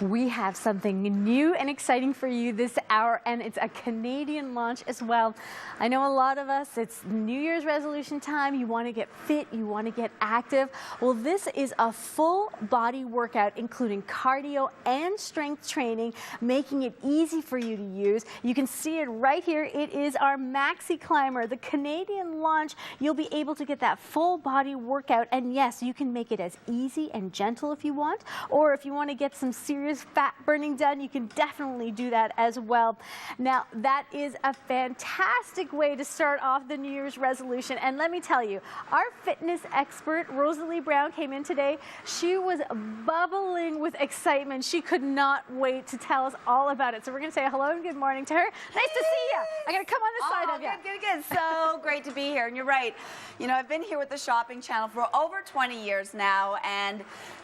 We have something new and exciting for you this hour, and it's a Canadian launch as well. I know a lot of us, it's New Year's resolution time. You want to get fit, you want to get active. Well, this is a full body workout, including cardio and strength training, making it easy for you to use. You can see it right here. It is our Maxi Climber, the Canadian launch. You'll be able to get that full body workout, and yes, you can make it as easy and gentle if you want, or if you want to get some serious fat burning done, you can definitely do that as well. Now, that is a fantastic way to start off the New Year's resolution. And let me tell you, our fitness expert, Rosalie Brown, came in today. She was bubbling with excitement. She could not wait to tell us all about it. So we're going to say hello and good morning to her. Nice to see you. I got to come on this side of you. Good. So great to be here. And you're right. You know, I've been here with the shopping channel for over 20 years now, and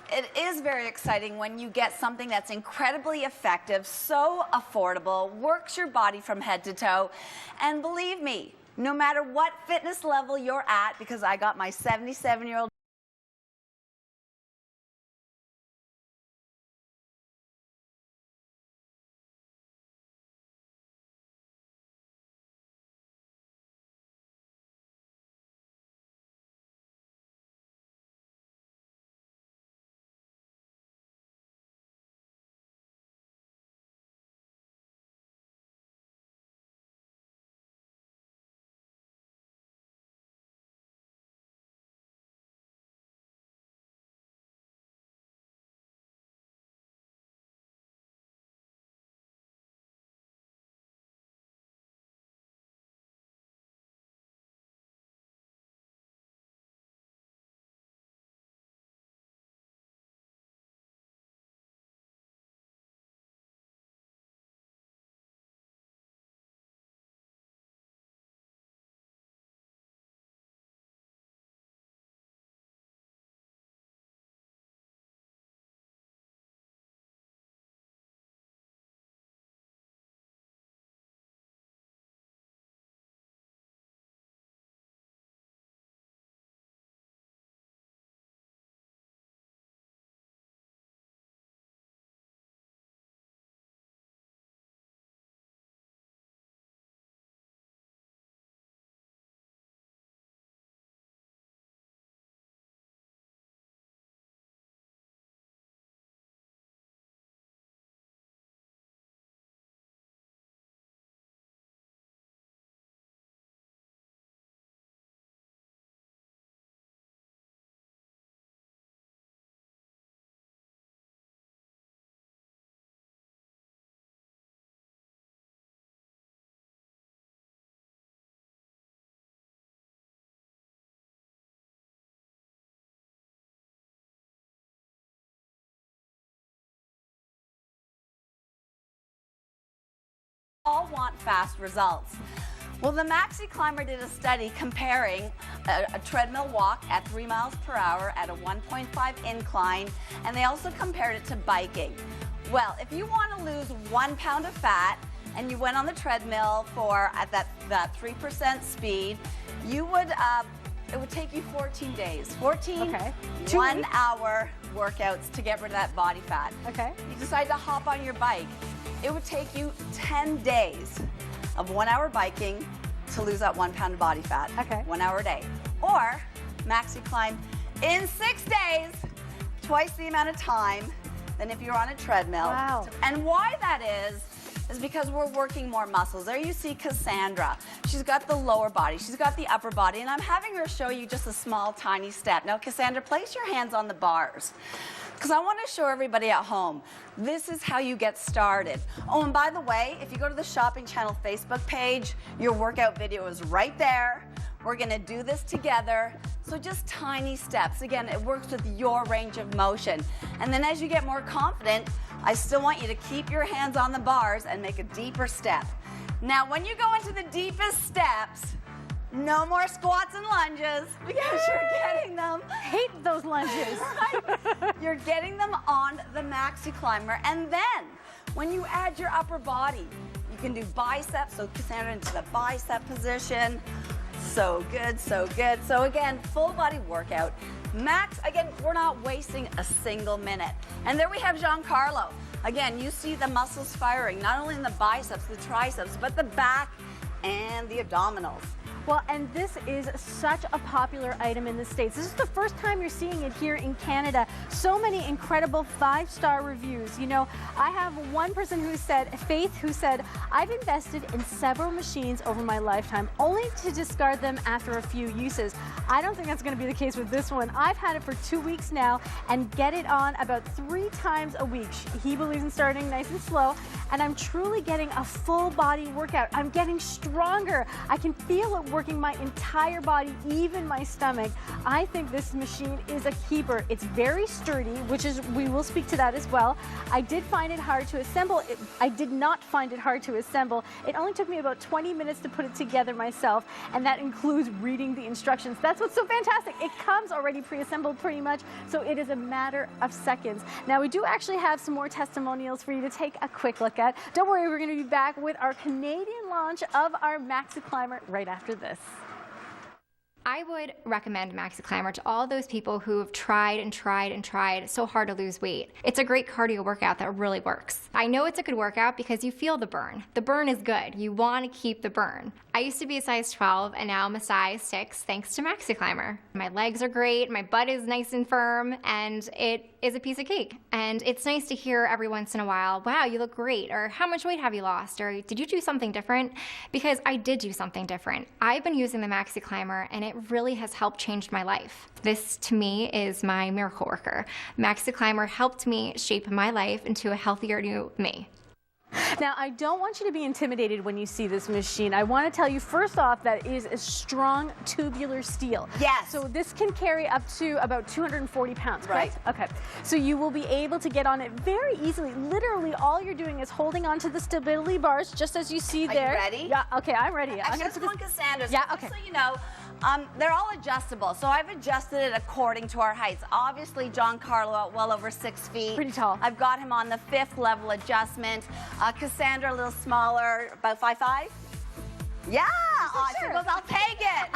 it is very exciting when you get something that's incredibly effective, so affordable, works your body from head to toe. And believe me, no matter what fitness level you're at, because I got my 77-year-old all want fast results. Well, the Maxi Climber did a study comparing a treadmill walk at 3 miles per hour at a 1.5 incline, and they also compared it to biking. Well, if you want to lose 1 pound of fat and you went on the treadmill for at that 3% speed, you would it would take you 14 days. 14 1-hour workouts to get rid of that body fat. Okay. You decide to hop on your bike. It would take you 10 days of 1 hour biking to lose that 1 pound of body fat. Okay. 1 hour a day. Or Maxi Climb in 6 days, twice the amount of time than if you're on a treadmill. Wow. And why that is because we're working more muscles. There you see Cassandra. She's got the lower body, she's got the upper body, and I'm having her show you just a small, tiny step. Now, Cassandra, place your hands on the bars, because I want to show everybody at home, this is how you get started. Oh, and by the way, if you go to the Shopping Channel Facebook page, your workout video is right there. We're going to do this together. So just tiny steps. Again, it works with your range of motion. And then as you get more confident, I still want you to keep your hands on the bars and make a deeper step. Now, when you go into the deepest steps, no more squats and lunges, because you're getting them. Hate those lunges. Right? You're getting them on the Maxi Climber. And then when you add your upper body, you can do biceps. So Cassandra into the bicep position. So good, so good. So again, full body workout. Max, again, we're not wasting a single minute. And there we have Giancarlo. Again, you see the muscles firing, not only in the biceps, the triceps, but the back and the abdominals. Well, and this is such a popular item in the States. This is the first time you're seeing it here in Canada. So many incredible 5-star reviews. You know, I have one person who said, Faith, who said, I've invested in several machines over my lifetime, only to discard them after a few uses. I don't think that's going to be the case with this one. I've had it for 2 weeks now and get it on about 3 times a week. He believes in starting nice and slow, and I'm truly getting a full body workout. I'm getting stronger. I can feel it working my entire body, even my stomach. I think this machine is a keeper. It's very sturdy, which is, we will speak to that as well. I did find it hard to assemble. I did not find it hard to assemble. It only took me about 20 minutes to put it together myself, and that includes reading the instructions. That's what's so fantastic. It comes already pre-assembled pretty much, so it is a matter of seconds. Now, we do actually have some more testimonials for you to take a quick look at. Don't worry, we're going to be back with our Canadian launch of our Maxi Climber right after this. I would recommend Maxi Climber to all those people who have tried and tried and tried so hard to lose weight. It's a great cardio workout that really works. I know it's a good workout because you feel the burn. The burn is good. You want to keep the burn. I used to be a size 12 and now I'm a size 6 thanks to Maxi Climber. My legs are great, my butt is nice and firm, and it is a piece of cake. And it's nice to hear every once in a while, wow, you look great, or how much weight have you lost, or did you do something different? Because I did do something different. I've been using the Maxi Climber and it really has helped change my life. This, to me, is my miracle worker. Maxi Climber helped me shape my life into a healthier new me. Now, I don't want you to be intimidated when you see this machine. I want to tell you first off that it is a strong tubular steel. Yes. So this can carry up to about 240 pounds, correct? Right. Okay. So you will be able to get on it very easily. Literally, all you're doing is holding onto the stability bars, just as you see there. Are you ready? Yeah. Okay, I'm ready. Actually, this one, Cassandra. Yeah. Okay. So you know, they're all adjustable. So I've adjusted it according to our heights. Obviously, Giancarlo, well over 6 feet. Pretty tall. I've got him on the 5th level adjustment. Cassandra, a little smaller, about 5'5". Yeah, Sure. she goes, I'll take it.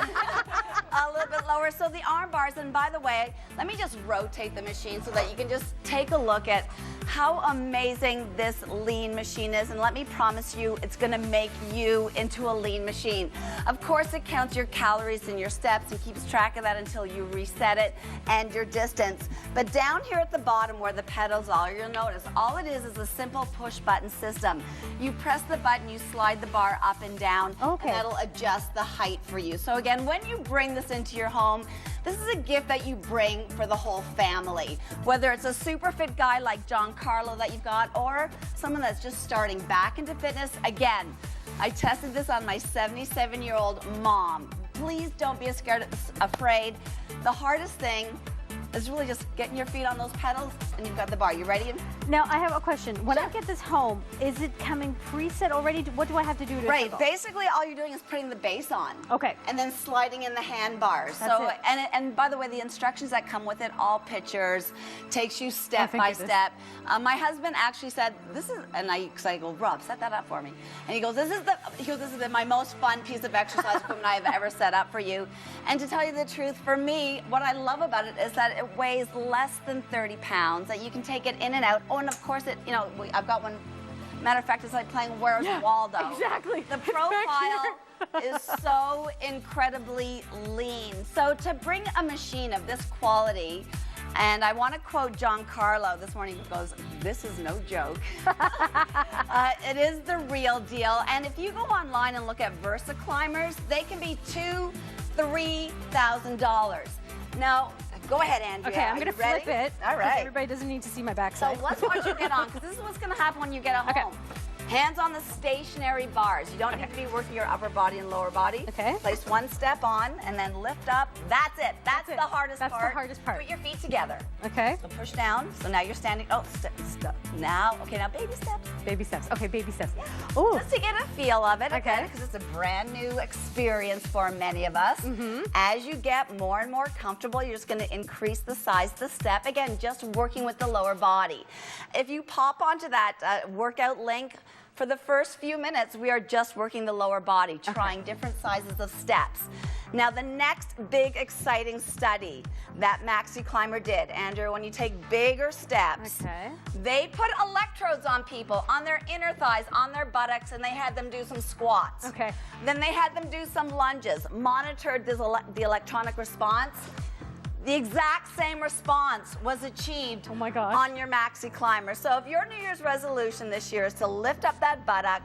A little bit lower. So the arm bars, and by the way, let me just rotate the machine so that you can just take a look at how amazing this lean machine is. And let me promise you, it's going to make you into a lean machine. Of course, it counts your calories and your steps and keeps track of that until you reset it and your distance. But down here at the bottom where the pedals are, you'll notice all it is a simple push button system. You press the button, you slide the bar up and down, okay, and that'll adjust the height for you. So again, when you bring this into your home, this is a gift that you bring for the whole family. Whether it's a super fit guy like Giancarlo that you've got, or someone that's just starting back into fitness. Again, I tested this on my 77-year-old mom. Please don't be afraid. The hardest thing is really just getting your feet on those pedals, and you've got the bar. You ready? Now, I have a question. When Sure. I get this home, is it coming preset already? What do I have to do to Right. assemble? Basically, all you're doing is putting the base on. Okay. And then sliding in the handbars. That's So, it. and by the way, the instructions that come with it, all pictures, takes you step thank by goodness. step. My husband actually said, "This is," and I go, "Rob, set that up for me." And he goes, "This has been my most fun piece of exercise equipment I have ever set up for you." And to tell you the truth, for me, what I love about it is that it weighs less than 30 pounds. That you can take it in and out. Oh, and of course, I've got one. Matter of fact, it's like playing Where's Waldo. Exactly. The It's back profile here. is so incredibly lean. So to bring a machine of this quality, and I want to quote Giancarlo this morning, he goes, "This is no joke." It is the real deal. And if you go online and look at Versa Climbers, they can be $2,000, $3,000. Now, go ahead, Andrea. Okay, I'm Are going to you ready? flip it. All 'cause right. Everybody doesn't need to see my So backside. let's watch you get on, because this is what's going to happen when you get home. Okay. Hands on the stationary bars. You don't need to be working your upper body and lower body. Okay. Place one step on and then lift up. That's it. That's it. the hardest That's the part. hardest part. Put your feet together. Okay. So push down. So now you're standing. Oh, step. Now, okay, now baby steps. Baby steps. Okay, baby steps. Ooh. Just to get a feel of it, Okay. because it's a brand new experience for many of us. As you get more and more comfortable, you're just going to increase the size of the step. Again, just working with the lower body. If you pop onto that workout link, For the first few minutes, we are just working the lower body, trying different sizes of steps. Now, the next big exciting study that Maxi Climber did, Andrew, when you take bigger steps, they put electrodes on people, on their inner thighs, on their buttocks, and they had them do some squats. Then they had them do some lunges, monitored the electronic response. The exact same response was achieved on your Maxi Climber. So if your New Year's resolution this year is to lift up that buttock,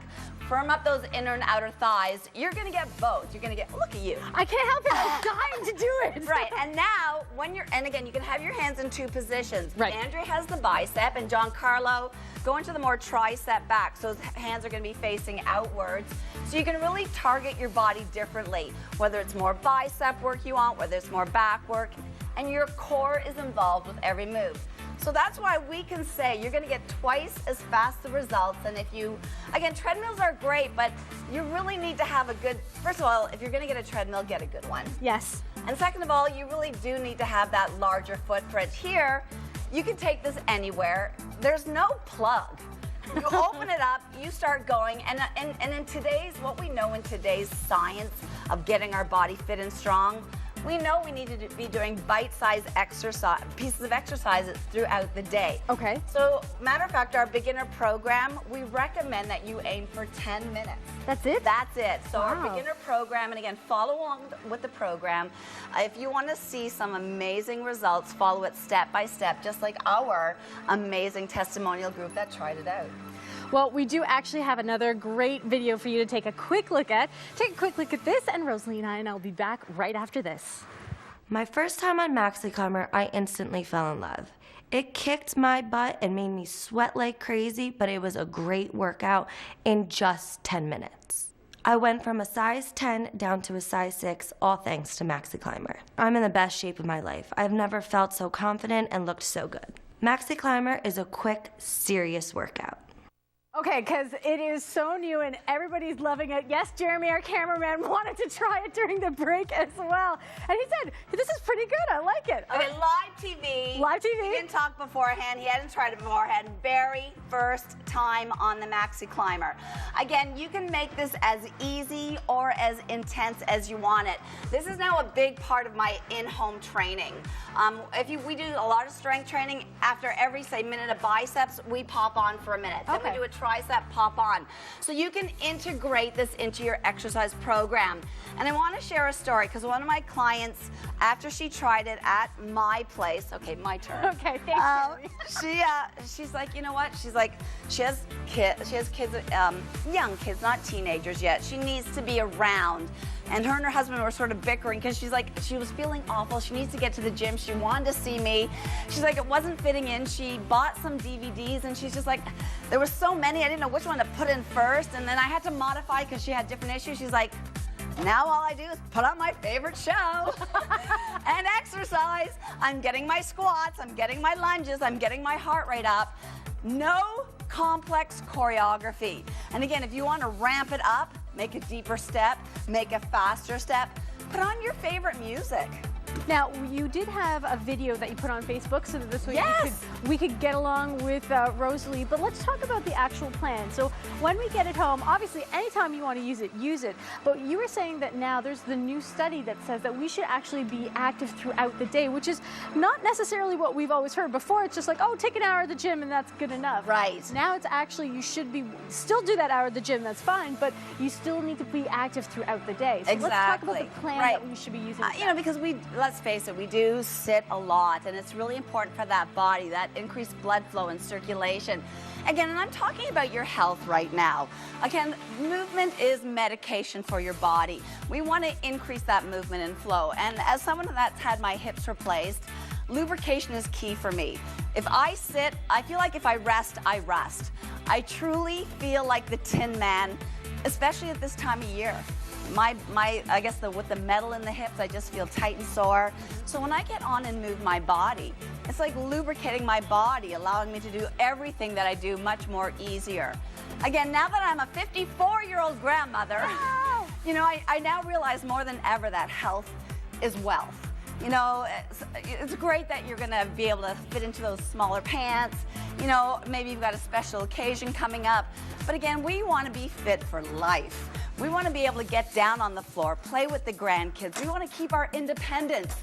firm up those inner and outer thighs, you're gonna get both. You're gonna get, look at you. I can't help it, I'm dying to do it. Right, and now, and again, you can have your hands in two positions. Andrea has the bicep, and Giancarlo go into the more tricep back, so his hands are gonna be facing outwards. So you can really target your body differently, whether it's more bicep work you want, whether it's more back work, and your core is involved with every move. So that's why we can say you're gonna get twice as fast the results. And if you, again, treadmills are great, but you really need to have a good, first of all, if you're gonna get a treadmill, get a good one. Yes. And second of all, you really do need to have that larger footprint. Here, you can take this anywhere. There's no plug. You open it up, you start going, and in today's, what we know in today's science of getting our body fit and strong, we know we need to be doing bite-sized exercise, pieces of exercises throughout the day. So, matter of fact, our beginner program, we recommend that you aim for 10 minutes. That's it? That's it. So our beginner program, and again, follow along with the program. If you want to see some amazing results, follow it step by step, just like our amazing testimonial group that tried it out. Well, we do actually have another great video for you to take a quick look at. Take a quick look at this, and Rosalie and I'll be back right after this. My first time on Maxi Climber, I instantly fell in love. It kicked my butt and made me sweat like crazy, but it was a great workout in just 10 minutes. I went from a size 10 down to a size 6, all thanks to Maxi Climber. I'm in the best shape of my life. I've never felt so confident and looked so good. Maxi Climber is a quick, serious workout. Okay, because it is so new and everybody's loving it. Yes, Jeremy, our cameraman, wanted to try it during the break as well. And he said, this is pretty good, I like it. Okay, live TV. Live TV. He didn't talk beforehand. He hadn't tried it beforehand. Very first time on the Maxi Climber. Again, you can make this as easy or as intense as you want it. This is now a big part of my in-home training. We do a lot of strength training. After every, say, minute of biceps, we pop on for a minute. Then we do a tricep pop on. So you can integrate this into your exercise program. And I want to share a story because one of my clients, after she tried it at my place, okay, my turn. Okay, thanks. She's like, you know what? She's like, she has kids, young kids, not teenagers yet. She needs to be around. And her husband were sort of bickering because she's like, she was feeling awful. She needs to get to the gym. She wanted to see me. She's like, it wasn't fitting in. She bought some DVDs and she's just like, there were so many, I didn't know which one to put in first. And then I had to modify because she had different issues. She's like, now all I do is put on my favorite show and exercise. I'm getting my squats, I'm getting my lunges, I'm getting my heart rate up. No complex choreography. And again, if you want to ramp it up, make a deeper step, make a faster step, put on your favorite music. Now, you did have a video that you put on Facebook so that this way we could get along with Rosalie, but let's talk about the actual plan. So when we get it home, obviously anytime you want to use it, but you were saying that now there's the new study that says that we should actually be active throughout the day, which is not necessarily what we've always heard. Before it's just like, oh, take an hour at the gym and that's good enough. Right. Now it's actually, you should be, still do that hour at the gym, that's fine, but you still need to be active throughout the day. So let's talk about the plan that we should be using. You know, because let's face it, we do sit a lot, and it's really important for that body, that increased blood flow and circulation. Again, and I'm talking about your health right now. Again, movement is medication for your body. We want to increase that movement and flow. And as someone that's had my hips replaced, lubrication is key for me. If I sit, I feel like if I rest, I rest. I truly feel like the Tin Man, especially at this time of year. I guess with the metal in the hips, I just feel tight and sore. So when I get on and move my body, it's like lubricating my body, allowing me to do everything that I do much more easier. Again, now that I'm a 54-year-old grandmother, you know, I now realize more than ever that health is wealth. You know, it's great that you're gonna be able to fit into those smaller pants. You know, maybe you've got a special occasion coming up. But again, we wanna be fit for life. We wanna be able to get down on the floor, play with the grandkids. We wanna keep our independence.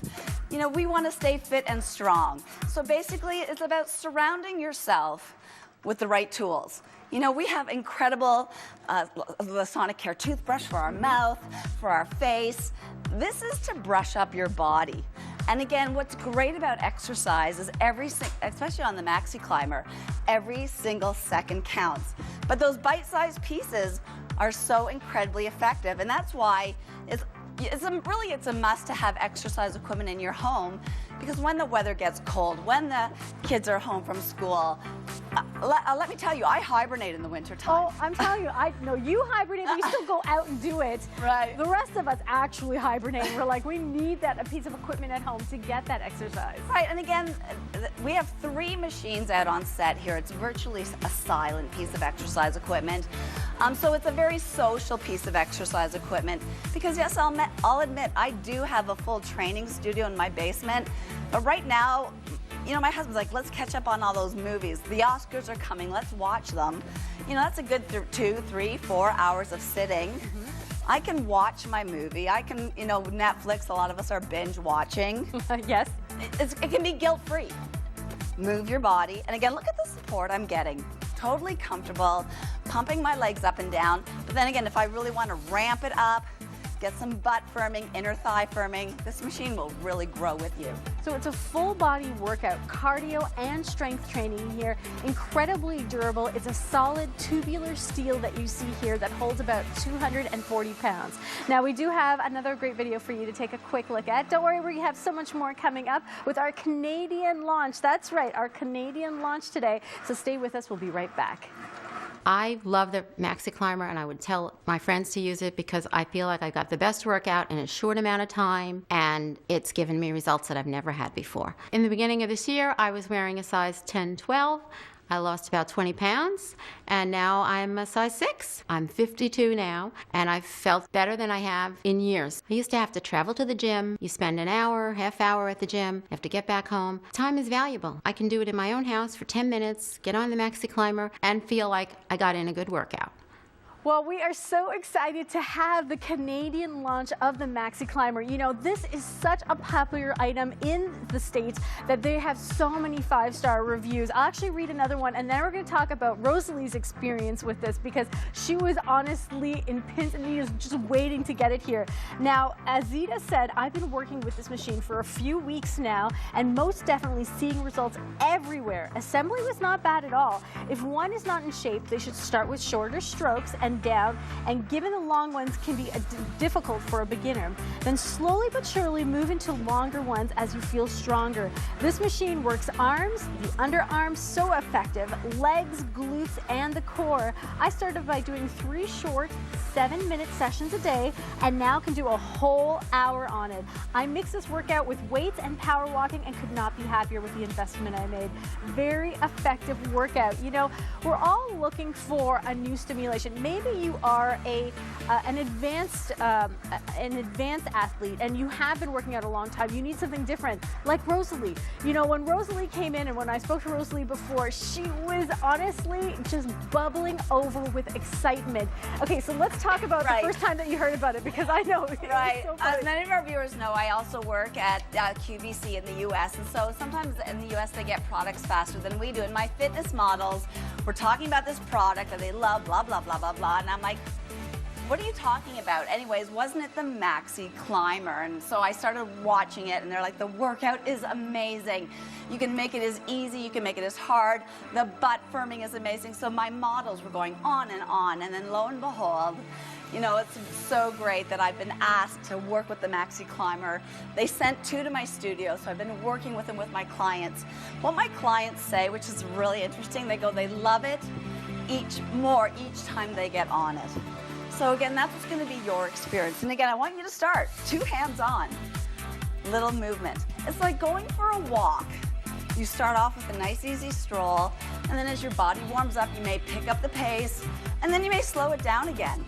You know, we wanna stay fit and strong. So basically, it's about surrounding yourself with the right tools. You know, we have incredible the Sonic Care toothbrush for our mouth, for our face. This is to brush up your body. And again, what's great about exercise is especially on the Maxi Climber, every single second counts. But those bite-sized pieces are so incredibly effective, and that's why it's a must to have exercise equipment in your home, because when the weather gets cold, when the kids are home from school, let me tell you, I hibernate in the wintertime. Oh, I'm telling you, you hibernate, but you still go out and do it. Right. The rest of us actually hibernate. We're like, we need a piece of equipment at home to get that exercise. Right, and again, we have 3 machines out on set here. It's virtually a silent piece of exercise equipment. So it's a very social piece of exercise equipment, because yes, I'll admit, I do have a full training studio in my basement, but right now, you know, my husband's like, let's catch up on all those movies. The Oscars are coming, let's watch them. You know, that's a good 2, 3, 4 hours of sitting. Mm-hmm. I can watch my movie. I can, you know, Netflix, a lot of us are binge watching. Yes. It can be guilt-free. Move your body. And again, look at the support I'm getting. Totally comfortable, pumping my legs up and down. But then again, if I really want to ramp it up, get some butt firming, inner thigh firming, this machine will really grow with you. So it's a full body workout, cardio and strength training here. Incredibly durable. It's a solid tubular steel that you see here that holds about 240 pounds. Now we do have another great video for you to take a quick look at. Don't worry, we have so much more coming up with our Canadian launch. That's right, our Canadian launch today. So stay with us, we'll be right back. I love the Maxi Climber, and I would tell my friends to use it because I feel like I got the best workout in a short amount of time, and it's given me results that I've never had before. In the beginning of this year, I was wearing a size 10, 12. I lost about 20 pounds, and now I'm a size 6. I'm 52 now, and I've felt better than I have in years. I used to have to travel to the gym. You spend an hour, half hour at the gym. You have to get back home. Time is valuable. I can do it in my own house for 10 minutes, get on the Maxi Climber, and feel like I got in a good workout. Well, we are so excited to have the Canadian launch of the Maxi Climber. You know, this is such a popular item in the States that they have so many 5-star reviews. I'll actually read another one, and then we're going to talk about Rosalie's experience with this, because she was honestly in pins and needles just waiting to get it here. Now, as Zita said, I've been working with this machine for a few weeks now, and most definitely seeing results everywhere. Assembly was not bad at all. If one is not in shape, they should start with shorter strokes and down, and given the long ones can be difficult for a beginner. Then slowly but surely move into longer ones as you feel stronger. This machine works arms, the underarms, so effective, legs, glutes, and the core. I started by doing 3 short 7-minute sessions a day, and now can do a whole hour on it. I mix this workout with weights and power walking and could not be happier with the investment I made. Very effective workout. You know, we're all looking for a new stimulation. Maybe you are an advanced athlete and you have been working out a long time. You need something different, like Rosalie. You know, when Rosalie came in, and when I spoke to Rosalie before, she was honestly just bubbling over with excitement. Okay, so let's talk about the first time that you heard about it, because I know. Right. So As many of our viewers know, I also work at QVC in the U.S., and so sometimes in the U.S. they get products faster than we do. And my fitness models were talking about this product that they love, blah, blah, blah, blah, blah. And I'm like, what are you talking about? Anyways, wasn't it the Maxi Climber? And so I started watching it, and they're like, the workout is amazing. You can make it as easy, you can make it as hard. The butt firming is amazing. So my models were going on, and then lo and behold, you know, it's so great that I've been asked to work with the Maxi Climber. They sent 2 to my studio, so I've been working with them with my clients. What my clients say, which is really interesting, they go, they love it each time they get on it. So again, that's what's going to be your experience. And again, I want you to start 2 hands on, little movement. It's like going for a walk. You start off with a nice easy stroll, and then as your body warms up, you may pick up the pace, and then you may slow it down again.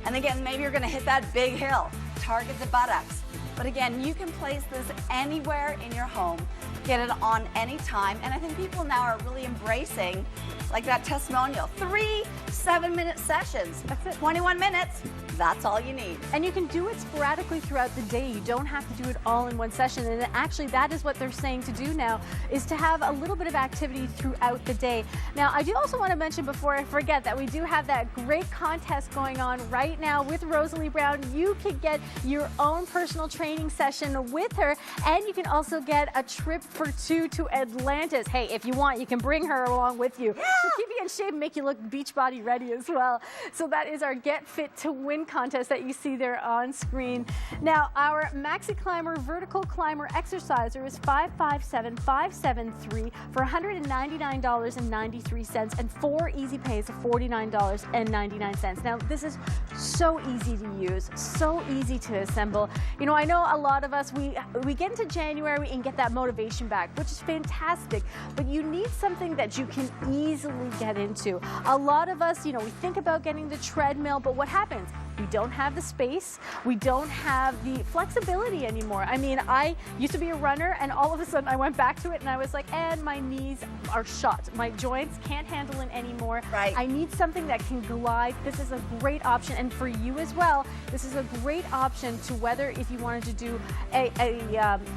And again, maybe you're going to hit that big hill. Target the buttocks. But again, you can place this anywhere in your home, get it on any time, and I think people now are really embracing like that testimonial. 3 7-minute sessions. That's it. 21 minutes. That's all you need. And you can do it sporadically throughout the day. You don't have to do it all in one session. And actually, that is what they're saying to do now, is to have a little bit of activity throughout the day. Now, I do also want to mention before I forget that we do have that great contest going on right now with Rosalie Brown. You can get your own personal training session with her, and you can also get a trip for 2 to Atlantis. Hey, if you want, you can bring her along with you. Yeah. She'll keep you in shape and make you look Beachbody ready as well. So that is our Get Fit to Win contest that you see there on screen. Now, our Maxi Climber vertical climber exerciser is 557573 for $199.93 and 4 easy pays of $49.99. Now, this is so easy to use, so easy to assemble. You know, I know a lot of us, we get into January and get that motivation back, which is fantastic, but you need something that you can easily get into. A lot of us, you know, we think about getting the treadmill, but what happens? We don't have the space. We don't have the flexibility anymore. I mean, I used to be a runner, and all of a sudden I went back to it and I was like, and my knees are shot. My joints can't handle it anymore. Right. I need something that can glide. This is a great option. And for you as well, this is a great option to whether if you wanted to do a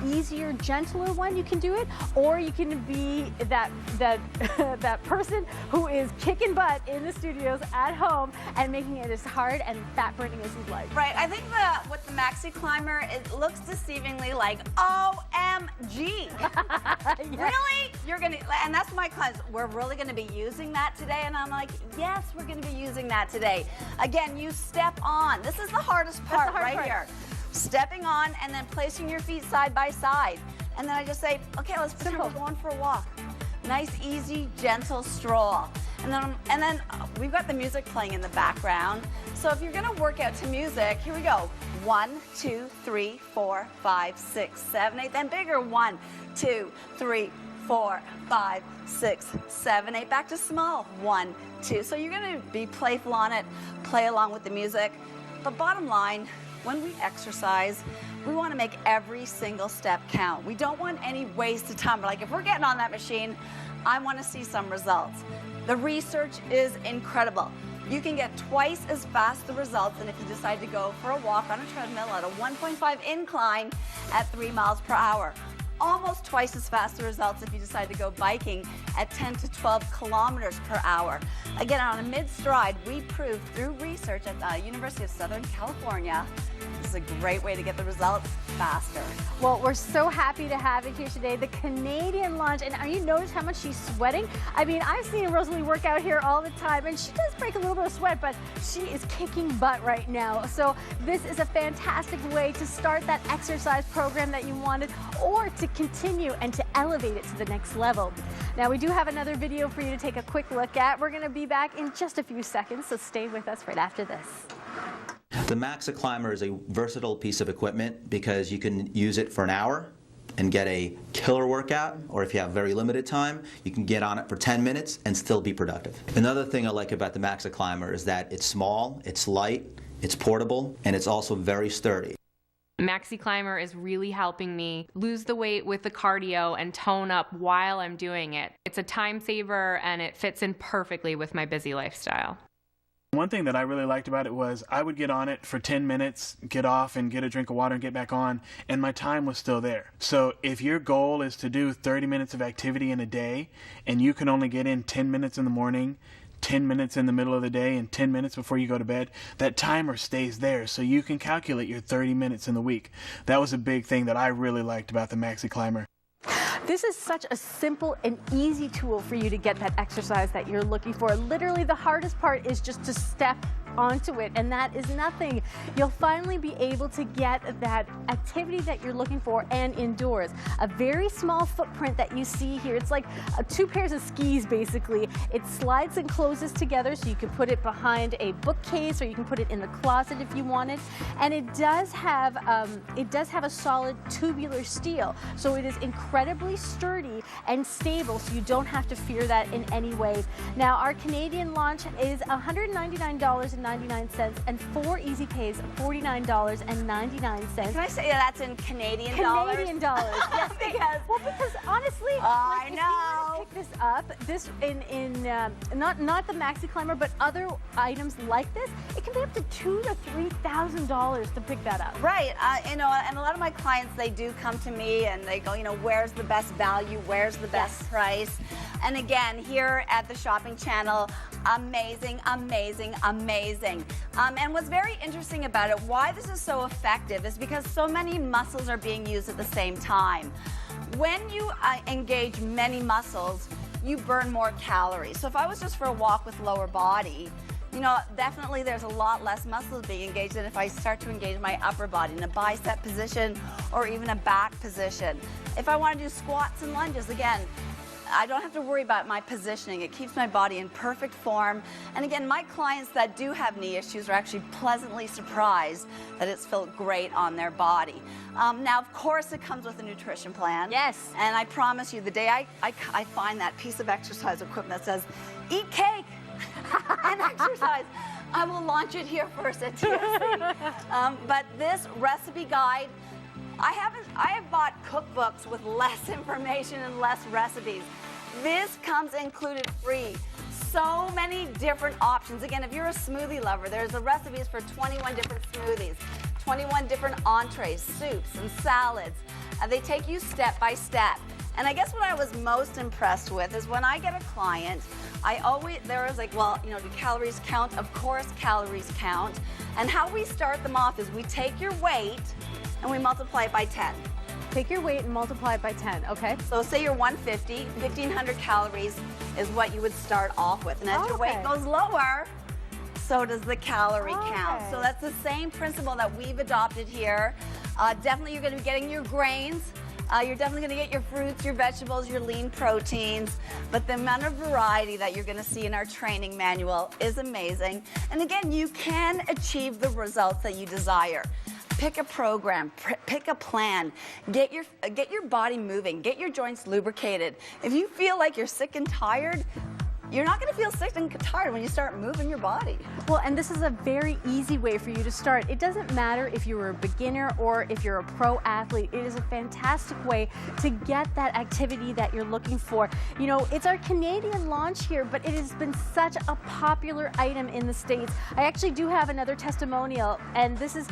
easier, gentler one, you can do it, or you can be that that person who is kicking butt in the studios at home and making it as hard and fat-burning as you'd like. Right, I think with the Maxi Climber, it looks deceivingly like OMG. Yes. Really? You're gonna, and that's my clients, we're really gonna be using that today, and I'm like, yes, we're gonna be using that today. Again, you step on. This is the hardest part right here. Stepping on and then placing your feet side by side. And then I just say, okay, let's pretend we're going for a walk. Nice, easy, gentle stroll. And then we've got the music playing in the background. So if you're gonna work out to music, here we go. 1, 2, 3, 4, 5, 6, 7, 8, then bigger. 1, 2, 3, 4, 5, 6, 7, 8, back to small. 1, 2. So you're gonna be playful on it, play along with the music. But bottom line, when we exercise, we want to make every single step count. We don't want any wasted time. Like if we're getting on that machine, I want to see some results. The research is incredible. You can get twice as fast the results than if you decide to go for a walk on a treadmill at a 1.5 incline at 3 miles per hour. Almost twice as fast the results if you decide to go biking at 10 to 12 kilometers per hour. Again, on a mid-stride, we proved through research at the University of Southern California, this is a great way to get the results faster. Well, we're so happy to have it here today, the Canadian launch. And you notice how much she's sweating? I mean, I've seen Rosalie work out here all the time, and she does break a little bit of sweat, but she is kicking butt right now. So this is a fantastic way to start that exercise program that you wanted, or to continue and to elevate it to the next level. Now, we do have another video for you to take a quick look at. We're going to be back in just a few seconds, so stay with us right after this. The Maxi Climber is a versatile piece of equipment because you can use it for an hour and get a killer workout, or if you have very limited time, you can get on it for 10 minutes and still be productive. Another thing I like about the Maxi Climber is that it's small, it's light, it's portable, and it's also very sturdy. Maxi Climber is really helping me lose the weight with the cardio and tone up while I'm doing it. It's a time saver and it fits in perfectly with my busy lifestyle. One thing that I really liked about it was I would get on it for 10 minutes, get off and get a drink of water and get back on, and my time was still there. So if your goal is to do 30 minutes of activity in a day and you can only get in 10 minutes in the morning, 10 minutes in the middle of the day, and 10 minutes before you go to bed, that timer stays there so you can calculate your 30 minutes in the week. That was a big thing that I really liked about the Maxi Climber. This is such a simple and easy tool for you to get that exercise that you're looking for. Literally, the hardest part is just to step onto it, and that is nothing. You'll finally be able to get that activity that you're looking for and indoors. A very small footprint that you see here. It's like 2 pairs of skis, basically. It slides and closes together, so you can put it behind a bookcase, or you can put it in the closet if you want it. And it does have a solid tubular steel, so it is incredibly sturdy and stable, so you don't have to fear that in any way. Now, our Canadian launch is $199.99. $39.99 and 4 easy pays of $49.99. Can I say that's in Canadian dollars? Canadian dollars. Yes, because honestly, I if you know. want to pick this up, this in not the Maxi Climber, but other items like this, it can be up to $2,000 to $3,000 to pick that up. Right, and a lot of my clients, they do come to me and they go, where's the best value, where's the best price? And again, here at the Shopping Channel, amazing, amazing, amazing. And what's very interesting about it, why this is so effective, is because so many muscles are being used at the same time. When you engage many muscles, you burn more calories. So if I was just for a walk with lower body, definitely there's a lot less muscles being engaged than if I start to engage my upper body in a bicep position or even a back position. If I want to do squats and lunges, again, I don't have to worry about my positioning. It keeps my body in perfect form. And again, my clients that do have knee issues are actually pleasantly surprised that it's felt great on their body. Now, of course, it comes with a nutrition plan. Yes. And I promise you, the day I find that piece of exercise equipment that says, eat cake and exercise, I will launch it here first at tSc. But this recipe guide, I have bought cookbooks with less information and less recipes. This comes included free. So many different options. Again, if you're a smoothie lover, there's the recipes for 21 different smoothies, 21 different entrees, soups, and salads. They take you step by step. And I guess what I was most impressed with is when I get a client, there was like, well, do calories count? Of course calories count. And how we start them off is we take your weight and we multiply it by 10. Take your weight and multiply it by 10, okay? So say you're 150, 1,500 calories is what you would start off with. And as your weight goes lower, so does the calorie count. So that's the same principle that we've adopted here. Definitely you're going to be getting your grains. You're definitely going to get your fruits, your vegetables, your lean proteins, but the amount of variety that you're going to see in our training manual is amazing. And again, you can achieve the results that you desire. Pick a program, pick a plan, get your body moving, get your joints lubricated. If you feel like you're sick and tired, you're not going to feel sick and tired when you start moving your body. Well, and this is a very easy way for you to start. It doesn't matter if you're a beginner or if you're a pro athlete. It is a fantastic way to get that activity that you're looking for. It's our Canadian launch here, but it has been such a popular item in the States. I actually do have another testimonial, and this is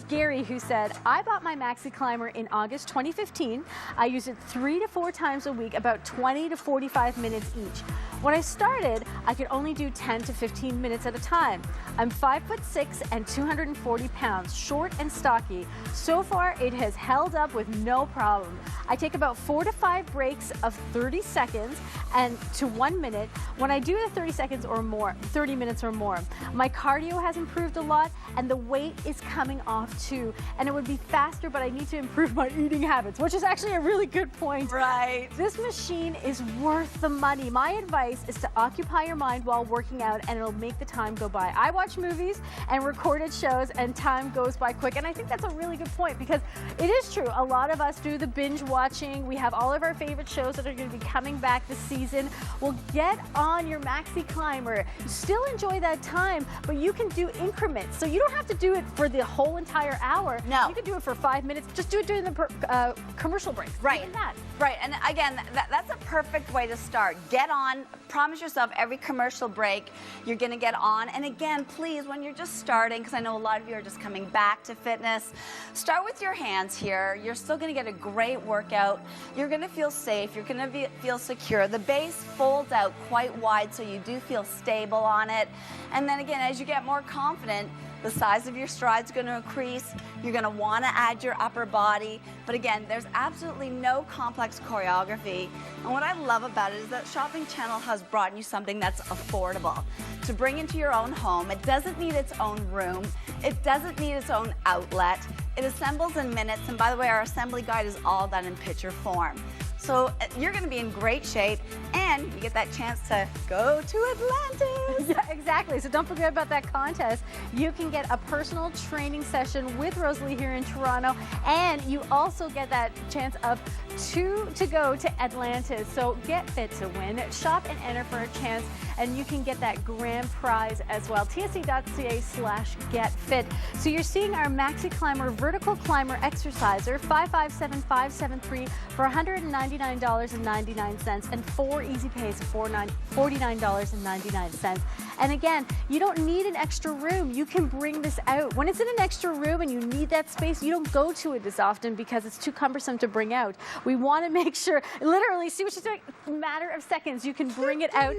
Gary, who said, I bought my Maxi Climber in August 2015. I use it 3 to 4 times a week, about 20 to 45 minutes each. When I started, I could only do 10 to 15 minutes at a time. I'm 5'6" and 240 pounds, short and stocky. So far, it has held up with no problem. I take about 4 to 5 breaks of 30 seconds and to 1 minute when I do the 30 seconds or more, 30 minutes or more. My cardio has improved a lot, and the weight is coming off too. And it would be faster, but I need to improve my eating habits, which is actually a really good point. Right. This machine is worth the money. My advice is to occupy your mind while working out, and it'll make the time go by. I watch movies and recorded shows, and time goes by quick, and I think that's a really good point, because it is true. A lot of us do the binge watching. We have all of our favorite shows that are going to be coming back this season. Well, get on your Maxi Climber. Still enjoy that time, but you can do increments. So you don't have to do it for the whole entire hour. No. You can do it for 5 minutes. Just do it during the commercial breaks. Right. Even that. Right, and again, that's a perfect way to start. Get on, promise yourself every commercial break you're gonna get on. And again, please, when you're just starting, because I know a lot of you are just coming back to fitness, start with your hands here. You're still gonna get a great workout. You're gonna feel safe, you're gonna feel secure. The base folds out quite wide, so you do feel stable on it. And then again, as you get more confident, the size of your stride's going to increase. You're going to want to add your upper body. But again, there's absolutely no complex choreography. And what I love about it is that Shopping Channel has brought you something that's affordable to bring into your own home. It doesn't need its own room. It doesn't need its own outlet. It assembles in minutes. And by the way, our assembly guide is all done in picture form. So you're going to be in great shape, and you get that chance to go to Atlantis. Yeah, exactly. So don't forget about that contest. You can get a personal training session with Rosalie here in Toronto, and you also get that chance of 2 to go to Atlantis. So get fit to win. Shop and enter for a chance, and you can get that grand prize as well. tSc.ca/getfit. So you're seeing our Maxi Climber vertical climber exerciser, 557573 for $199.99 and 4 easy pays for $49.99. And again, you don't need an extra room. You can bring this out. When it's in an extra room and you need that space, you don't go to it as often because it's too cumbersome to bring out. We want to make sure, literally, see what she's doing? A matter of seconds, you can bring it out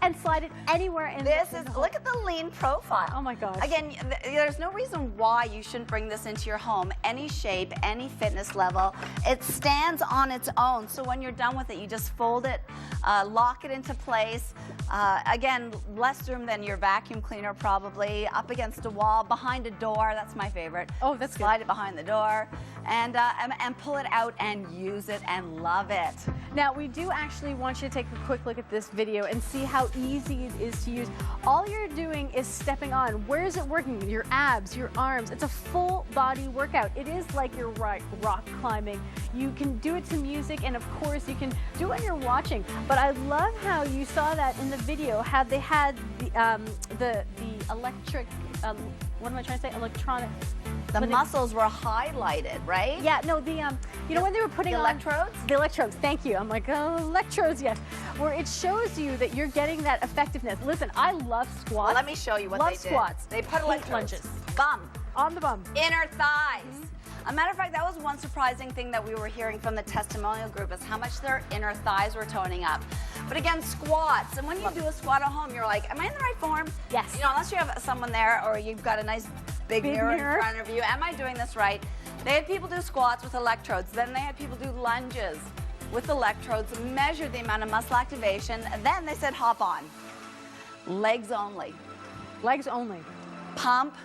and slide it anywhere in this. Look at the lean profile. Oh my gosh. Again, there's no reason why you shouldn't bring this into your home. Any shape, any fitness level. It stands on its own. So when you're done with it, you just fold it, lock it into place. Again, less room than your vacuum cleaner probably, up against a wall, behind a door. That's my favorite. Oh, that's good. Slide it behind the door and pull it out and use it and love it. Now, we do actually want you to take a quick look at this video and see how easy it is to use. All you're doing is stepping on. Where is it working? Your abs, your arms. It's a full body workout. It is like you're rock climbing. You can do it to music, and of course you can do it when you're watching. But I love how you saw that in the video, how they had the electric, what am I trying to say? Electronic. The muscles were highlighted, right? Yeah, no, you know when they were putting the on electrodes? The electrodes, thank you. I'm like, oh, electrodes, yes. Where it shows you that you're getting that effectiveness. Listen, I love squats. Well, let me show you what love they did. Squats. They put electrodes. Lunges. Bum. On the bum. Inner thighs. A matter of fact, that was one surprising thing that we were hearing from the testimonial group is how much their inner thighs were toning up. But again, squats. And when you do a squat at home, you're like, am I in the right form? Yes. You know, unless you have someone there or you've got a nice big mirror in front of you. Am I doing this right? They had people do squats with electrodes. Then they had people do lunges with electrodes, measure the amount of muscle activation. And then they said, hop on. Legs only. Legs only. Pump,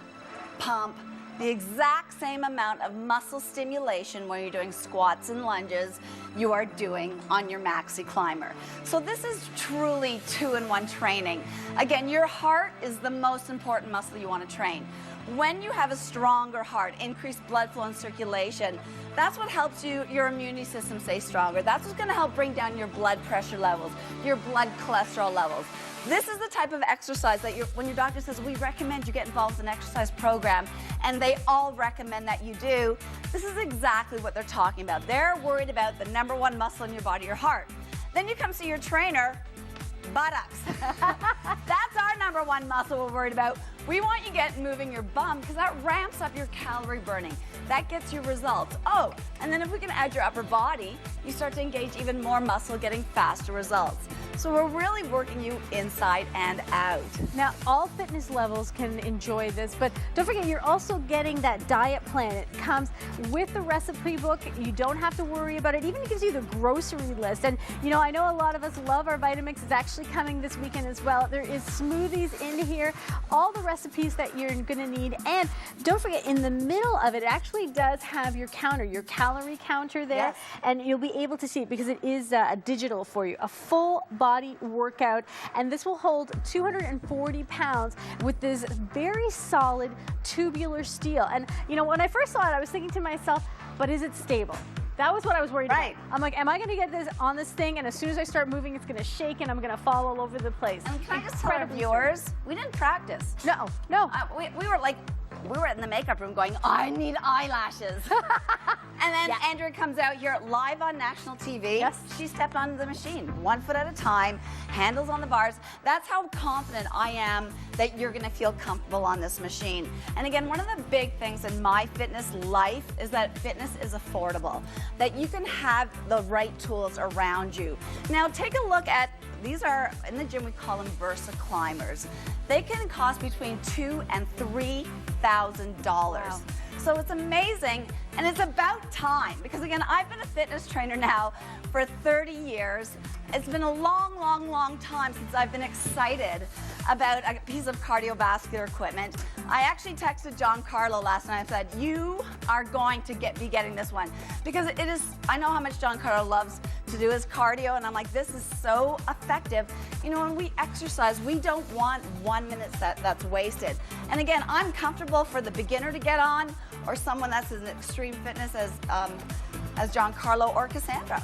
pump. The exact same amount of muscle stimulation when you're doing squats and lunges you are doing on your Maxi Climber. So this is truly 2-in-1 training. Again, your heart is the most important muscle you want to train. When you have a stronger heart, increased blood flow and circulation, that's what helps your immune system stay stronger. That's what's going to help bring down your blood pressure levels, your blood cholesterol levels. This is the type of exercise that when your doctor says, we recommend you get involved in an exercise program, and they all recommend that you do, this is exactly what they're talking about. They're worried about the #1 muscle in your body, your heart. Then you come see your trainer, buttocks. That's our #1 muscle we're worried about. We want you moving your bum because that ramps up your calorie burning. That gets you results. Oh, and then if we can add your upper body, you start to engage even more muscle, getting faster results. So we're really working you inside and out. Now, all fitness levels can enjoy this, but don't forget, you're also getting that diet plan. It comes with the recipe book. You don't have to worry about it. Even gives you the grocery list. And, you know, I know a lot of us love our Vitamix. It's actually coming this weekend as well. There is smoothies in here, all the recipes that you're going to need. And don't forget, in the middle of it, it actually does have your counter, your calorie counter there. Yes. And you'll be able to see it because it is digital for you. A full body workout, and this will hold 240 pounds with this very solid tubular steel. And you know, when I first saw it, I was thinking to myself, but is it stable? That was what I was worried about. I'm like, am I going to get this on this thing, and as soon as I start moving, it's going to shake and I'm going to fall all over the place? And can I just tell our viewers, we didn't practice. No. We were in the makeup room going, I need eyelashes. And then Andrea comes out here live on national TV. Yes. She stepped onto the machine, 1 foot at a time, handles on the bars. That's how confident I am that you're going to feel comfortable on this machine. And again, one of the big things in my fitness life is that fitness is affordable, that you can have the right tools around you. Now, take a look at, these are, in the gym we call them Versa Climbers. They can cost between $2,000 and $3,000. Wow. So it's amazing, and it's about time, because again, I've been a fitness trainer now for 30 years. It's been a long, long, long time since I've been excited about a piece of cardiovascular equipment. I actually texted John Carlo last night and said, you are going to be getting this one, because it is, I know how much John Carlo loves to do his cardio, and I'm like, this is so effective. You know, when we exercise, we don't want 1 minute that's wasted. And again, I'm comfortable for the beginner to get on, or someone that's in extreme fitness as as Giancarlo or Cassandra.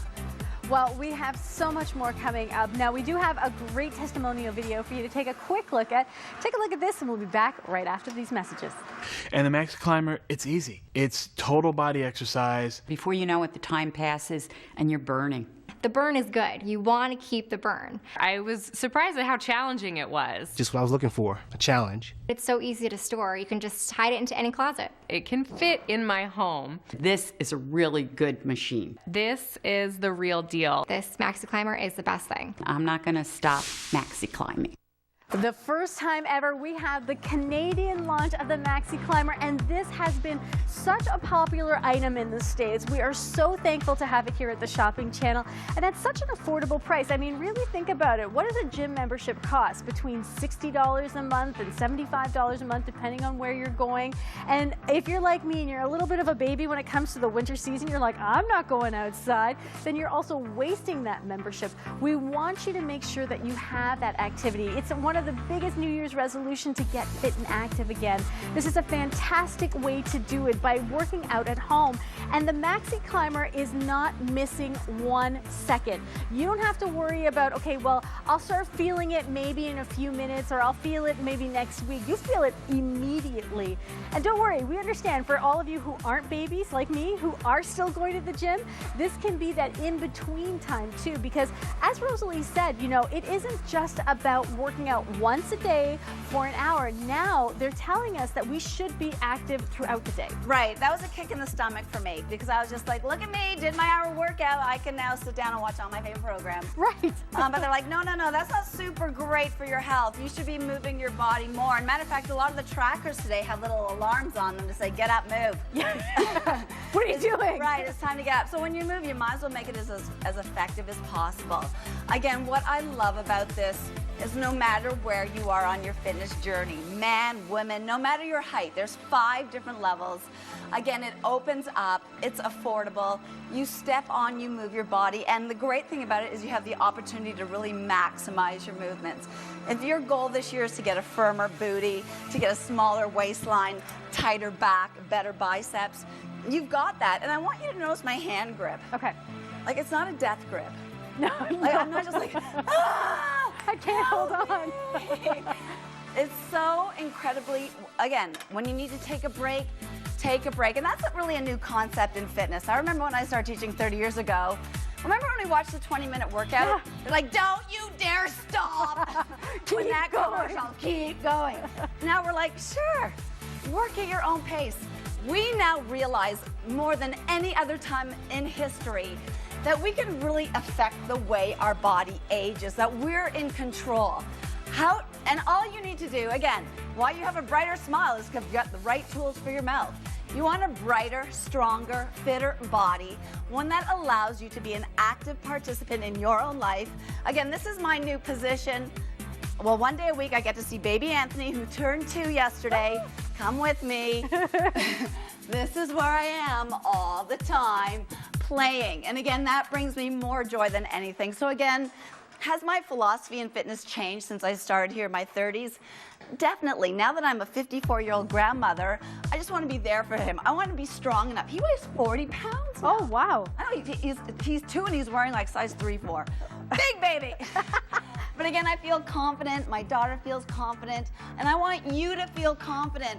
Well, we have so much more coming up. Now, we do have a great testimonial video for you to take a quick look at. Take a look at this, and we'll be back right after these messages. And the Maxi Climber, it's easy. It's total body exercise. Before you know it, the time passes and you're burning. The burn is good. You want to keep the burn. I was surprised at how challenging it was. Just what I was looking for, a challenge. It's so easy to store. You can just hide it into any closet. It can fit in my home. This is a really good machine. This is the real deal. This Maxi Climber is the best thing. I'm not going to stop Maxi climbing. The first time ever, we have the Canadian launch of the Maxi Climber, and this has been such a popular item in the States. We are so thankful to have it here at the Shopping Channel, and at such an affordable price. I mean, really think about it. What does a gym membership cost? Between $60 a month and $75 a month, depending on where you're going. And if you're like me and you're a little bit of a baby when it comes to the winter season, you're like, I'm not going outside, then you're also wasting that membership. We want you to make sure that you have that activity. It's one of the biggest New Year's resolution to get fit and active again. This is a fantastic way to do it by working out at home. And the Maxi Climber is not missing 1 second. You don't have to worry about, okay, well, I'll start feeling it maybe in a few minutes, or I'll feel it maybe next week. You feel it immediately. And don't worry, we understand for all of you who aren't babies like me, who are still going to the gym, this can be that in-between time too, because as Rosalie said, you know, it isn't just about working out once a day for an hour. Now they're telling us that we should be active throughout the day. Right, that was a kick in the stomach for me, because I was just like, look at me, did my hour workout, I can now sit down and watch all my favorite programs. Right. But they're like, no, that's not super great for your health. You should be moving your body more. And matter of fact, a lot of the trackers today have little alarms on them to say, get up, move. What are you doing? Right, it's time to get up. So when you move, you might as well make it as effective as possible. Again, what I love about this is no matter where you are on your fitness journey, man, woman, no matter your height, there's 5 different levels. Again, it opens up, it's affordable, you step on, you move your body, and the great thing about it is you have the opportunity to really maximize your movements. If your goal this year is to get a firmer booty, to get a smaller waistline, tighter back, better biceps, you've got that. And I want you to notice my hand grip. Okay. Like, it's not a death grip. No, Like, I'm not just like, ah! I can't hold on. It's so incredibly, again, when you need to take a break, take a break. And that's really a new concept in fitness. I remember when I started teaching 30 years ago, remember when we watched the 20-minute workout? Yeah. They're like, don't you dare stop. Keep that going. commercial, keep going. Now we're like, sure, work at your own pace. We now realize more than any other time in history that we can really affect the way our body ages, that we're in control. And all you need to do, again, why you have a brighter smile is because you've got the right tools for your mouth. You want a brighter, stronger, fitter body, one that allows you to be an active participant in your own life. Again, this is my new position. Well, one day a week I get to see baby Anthony, who turned 2 yesterday. Come with me. This is where I am all the time, playing. And again, that brings me more joy than anything. So again, has my philosophy in fitness changed since I started here in my 30s? Definitely. Now that I'm a 54-year-old grandmother, I just want to be there for him. I want to be strong enough. He weighs 40 pounds now. Oh, wow. I know, he's 2 and he's wearing like size 3, 4. Big baby. But again, I feel confident. My daughter feels confident. And I want you to feel confident.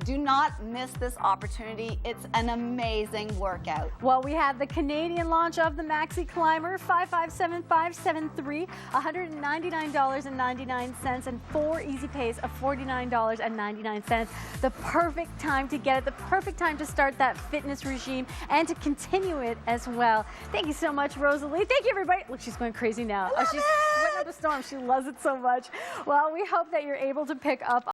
Do not miss this opportunity. It's an amazing workout. Well, we have the Canadian launch of the Maxi Climber, 557573, $199.99, and 4 easy pays of $49.99. The perfect time to get it, the perfect time to start that fitness regime and to continue it as well. Thank you so much, Rosalie. Thank you, everybody. Look, she's going crazy now. She's sweating up a storm. She loves it so much. Well, we hope that you're able to pick up